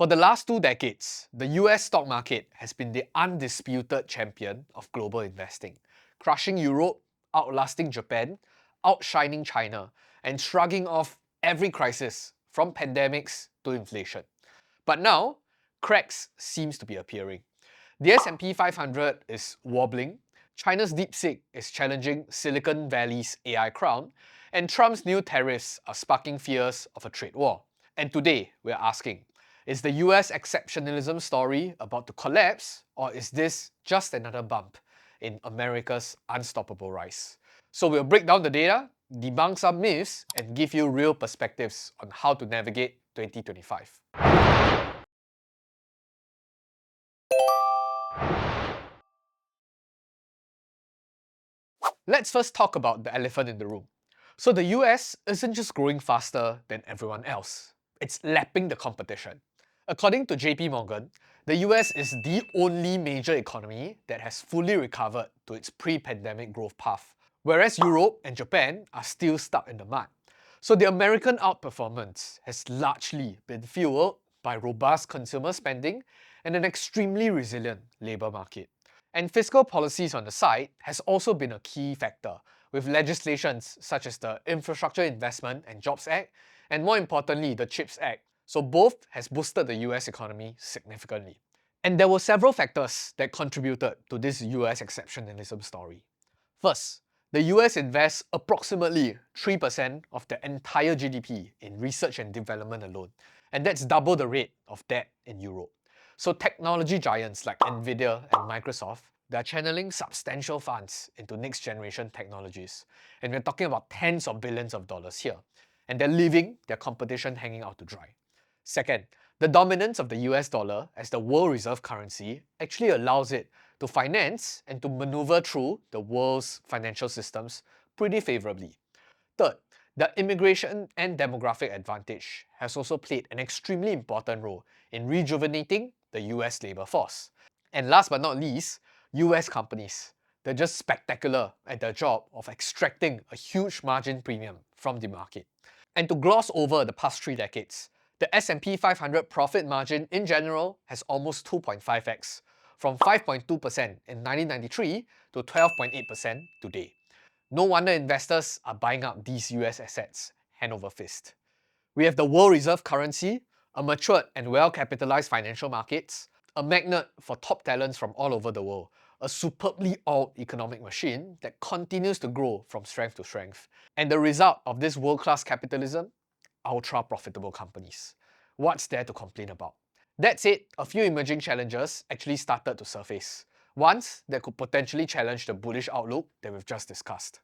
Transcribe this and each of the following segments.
For the last 2 decades, the US stock market has been the undisputed champion of global investing, crushing Europe, outlasting Japan, outshining China, and shrugging off every crisis from pandemics to inflation. But now, cracks seems to be appearing. The S&P 500 is wobbling, China's DeepSeek is challenging Silicon Valley's AI crown, and Trump's new tariffs are sparking fears of a trade war. And today, we're asking, is the US exceptionalism story about to collapse, or is this just another bump in America's unstoppable rise? So we'll break down the data, debunk some myths, and give you real perspectives on how to navigate 2025. Let's first talk about the elephant in the room. So the US isn't just growing faster than everyone else, it's lapping the competition. According to JP Morgan, the US is the only major economy that has fully recovered to its pre-pandemic growth path, whereas Europe and Japan are still stuck in the mud. So the American outperformance has largely been fueled by robust consumer spending and an extremely resilient labour market. And fiscal policies on the side has also been a key factor, with legislations such as the Infrastructure Investment and Jobs Act, and more importantly, the CHIPS Act. So both has boosted the US economy significantly. And there were several factors that contributed to this US exceptionalism story. First, the US invests approximately 3% of the entire GDP in research and development alone, and that's double the rate of that in Europe. So technology giants like Nvidia and Microsoft, they're channeling substantial funds into next generation technologies. And we're talking about tens of billions of dollars here. And they're leaving their competition hanging out to dry. Second, the dominance of the US dollar as the world reserve currency actually allows it to finance and to maneuver through the world's financial systems pretty favorably. Third, the immigration and demographic advantage has also played an extremely important role in rejuvenating the US labor force. And last but not least, US companies. They're just spectacular at their job of extracting a huge margin premium from the market. And to gloss over the past 3 decades, the S&P 500 profit margin in general has almost 2.5x, from 5.2% in 1993 to 12.8% today. No wonder investors are buying up these US assets hand over fist. We have the world reserve currency, a matured and well-capitalized financial markets, a magnet for top talents from all over the world, a superbly oiled economic machine that continues to grow from strength to strength. And the result of this world-class capitalism? Ultra profitable companies. What's there to complain about? That said, a few emerging challenges actually started to surface. Ones that could potentially challenge the bullish outlook that we've just discussed.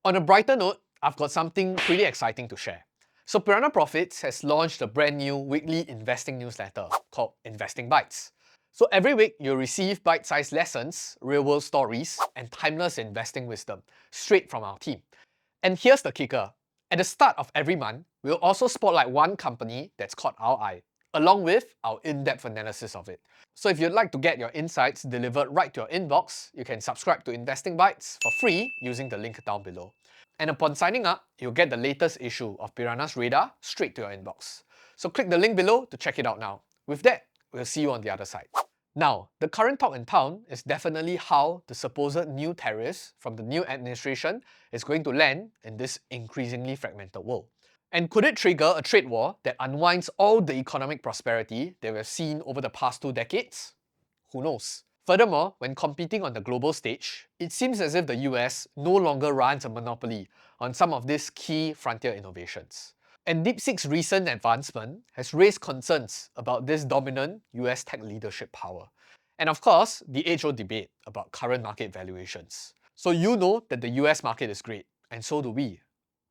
On a brighter note, I've got something pretty exciting to share. So Piranha Profits has launched a brand new weekly investing newsletter called Investing Bites. So every week you'll receive bite-sized lessons, real-world stories, and timeless investing wisdom straight from our team. And here's the kicker. At the start of every month, we'll also spotlight one company that's caught our eye, along with our in-depth analysis of it. So if you'd like to get your insights delivered right to your inbox, you can subscribe to Investing Bites for free using the link down below. And upon signing up, you'll get the latest issue of Piranha's Radar straight to your inbox. So click the link below to check it out now. With that, we'll see you on the other side. Now, the current talk in town is definitely how the supposed new tariffs from the new administration is going to land in this increasingly fragmented world. And could it trigger a trade war that unwinds all the economic prosperity that we've seen over the past 2 decades? Who knows? Furthermore, when competing on the global stage, it seems as if the US no longer runs a monopoly on some of these key frontier innovations. And DeepSeek's recent advancement has raised concerns about this dominant US tech leadership power. And of course, the age-old debate about current market valuations. So you know that the US market is great, and so do we.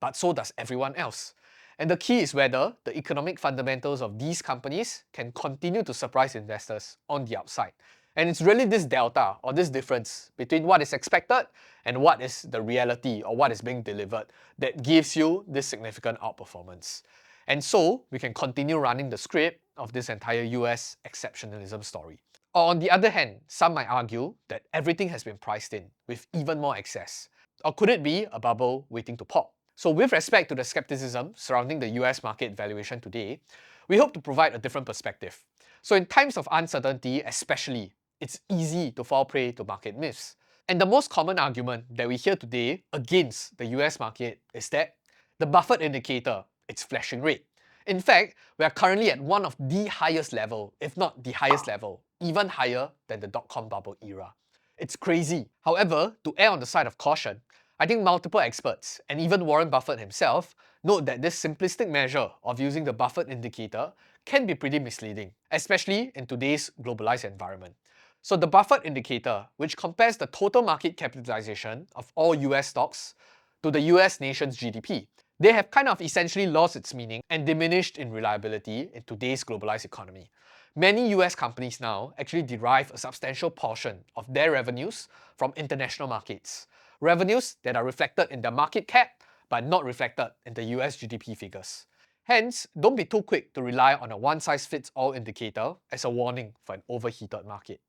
But so does everyone else. And the key is whether the economic fundamentals of these companies can continue to surprise investors on the upside. And it's really this delta or this difference between what is expected and what is the reality or what is being delivered that gives you this significant outperformance. And so we can continue running the script of this entire US exceptionalism story. Or on the other hand, some might argue that everything has been priced in with even more excess. Or could it be a bubble waiting to pop? So with respect to the skepticism surrounding the US market valuation today, we hope to provide a different perspective. So in times of uncertainty especially, it's easy to fall prey to market myths. And the most common argument that we hear today against the US market is that the Buffett indicator, it's flashing red. In fact, we are currently at one of the highest level, if not the highest level, even higher than the dot-com bubble era. It's crazy. However, to err on the side of caution, I think multiple experts, and even Warren Buffett himself, note that this simplistic measure of using the Buffett indicator can be pretty misleading, especially in today's globalized environment. So the Buffett indicator, which compares the total market capitalization of all US stocks to the US nation's GDP, they have kind of essentially lost its meaning and diminished in reliability in today's globalized economy. Many US companies now actually derive a substantial portion of their revenues from international markets. Revenues that are reflected in their market cap but not reflected in the US GDP figures. Hence, don't be too quick to rely on a one-size-fits-all indicator as a warning for an overheated market.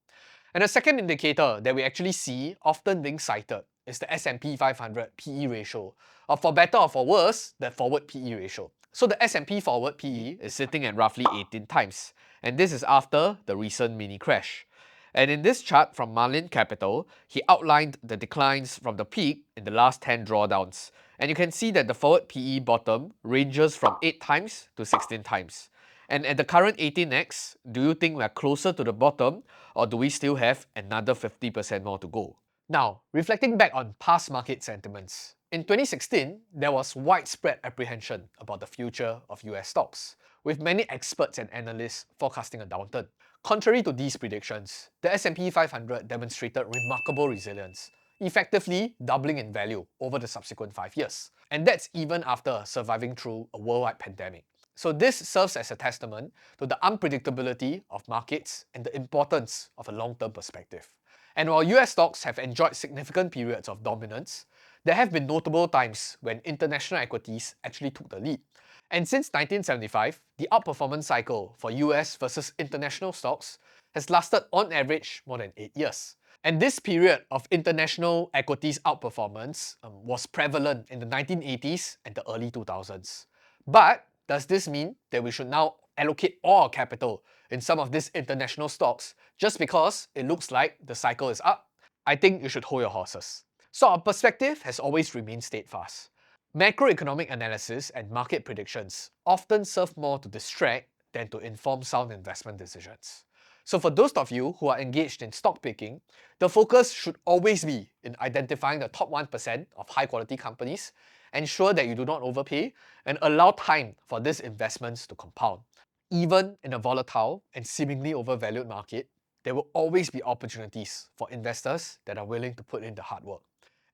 And a second indicator that we actually see often being cited is the S&P 500 PE ratio, or for better or for worse, the forward PE ratio. So the S&P forward PE is sitting at roughly 18 times, and this is after the recent mini crash. And in this chart from Marlin Capital, he outlined the declines from the peak in the last 10 drawdowns. And you can see that the forward PE bottom ranges from 8 times to 16 times. And at the current 18x, do you think we're closer to the bottom, or do we still have another 50% more to go? Now, reflecting back on past market sentiments, in 2016, there was widespread apprehension about the future of US stocks, with many experts and analysts forecasting a downturn. Contrary to these predictions, the S&P 500 demonstrated remarkable resilience, effectively doubling in value over the subsequent 5 years. And that's even after surviving through a worldwide pandemic. So this serves as a testament to the unpredictability of markets and the importance of a long-term perspective. And while US stocks have enjoyed significant periods of dominance, there have been notable times when international equities actually took the lead. And since 1975, the outperformance cycle for US versus international stocks has lasted on average more than 8 years. And this period of international equities outperformance was prevalent in the 1980s and the early 2000s. But does this mean that we should now allocate all our capital in some of these international stocks just because it looks like the cycle is up? I think you should hold your horses. So our perspective has always remained steadfast. Macroeconomic analysis and market predictions often serve more to distract than to inform sound investment decisions. So for those of you who are engaged in stock picking, the focus should always be in identifying the top 1% of high quality companies, ensure that you do not overpay, and allow time for these investments to compound. Even in a volatile and seemingly overvalued market, there will always be opportunities for investors that are willing to put in the hard work.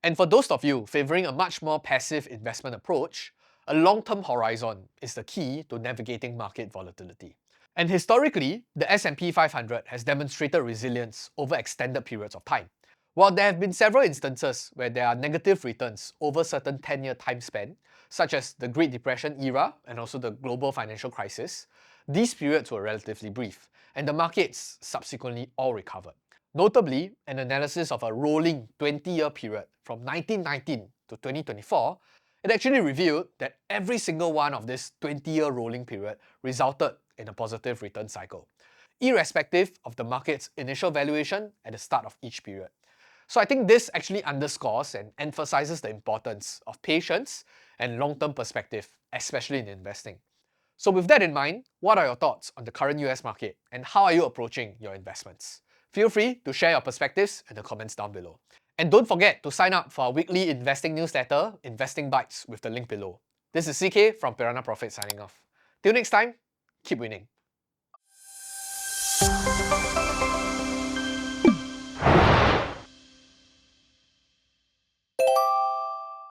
And for those of you favoring a much more passive investment approach, a long-term horizon is the key to navigating market volatility. And historically, the S&P 500 has demonstrated resilience over extended periods of time. While there have been several instances where there are negative returns over certain 10-year time span, such as the Great Depression era and also the global financial crisis, these periods were relatively brief, and the markets subsequently all recovered. Notably, an analysis of a rolling 20-year period from 1919 to 2024, it actually revealed that every single one of this 20-year rolling period resulted in a positive return cycle, irrespective of the market's initial valuation at the start of each period. So I think this actually underscores and emphasizes the importance of patience and long-term perspective, especially in investing. So with that in mind, what are your thoughts on the current US market and how are you approaching your investments? Feel free to share your perspectives in the comments down below. And don't forget to sign up for our weekly investing newsletter, Investing Bites, with the link below. This is CK from Piranha Profit signing off. Till next time, keep winning.